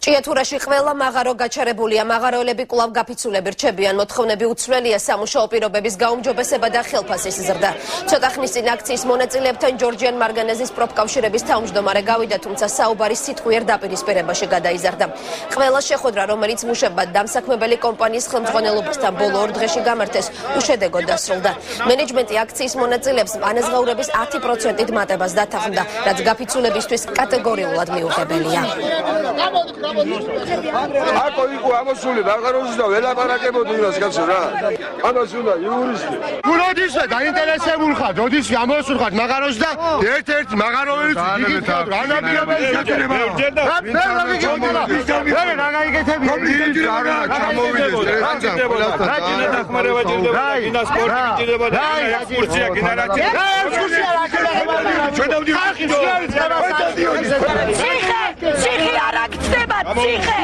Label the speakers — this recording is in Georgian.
Speaker 1: ჭიათურაში ყველა მაღარო გაჩერებულია, მაღაროელები კვლავ გაფიცულები რჩებიან, მოთხოვნები უცვლელია სამუშაო პირობების გაუმჯობესება და ხელფასის ზრდა. ცოტა ხნის წინ აქციის მონაწილეებთან ჯორჯიან მარგანეზის პროფკავშირების თავმჯდომარე გავიდა, თუმცა საუბარი სიტყვიერ დაპირისპირებაში გადაიზარდა. ყველა შეხვედრა, რომელიც მუშებად დამსაქმებელი კომპანიის ხელმძღვანელობასთან ბოლო 2 დღეში გამართეს, უშედეგოდ დასრულდა. მენეჯმენტი აქციის მონაწილეებს ანაზღაურების 10%-ით მატებას დათანხმდა, რაც გაფიცულებისთვის კატეგორიულად მიუღებელია.
Speaker 2: Ako იყო ამოსული მაღაროზე და ველაპარაკებოდი იმას კაცო რა. ამას უნდა იურისტი.
Speaker 3: როდის დაინტერესებულ ხარ, როდის ამოსულ ხარ მაღაროზე და ერთ-ერთი მაღაროელიც იგივე რანაბიობელი შეჭრება. რა გაიგეთები?
Speaker 2: ჩამოვიდეს ტრენჯან ყველასთან.
Speaker 4: დახმარება ჭირდება, გინდა სპორტი ჭირდება და ექსკურსია გინდა რა ჭირდება.
Speaker 3: ექსკურსია რა ჭირდება?
Speaker 4: ჩვენ დავდივართ.
Speaker 5: ციხე არ აქცდება, ციხე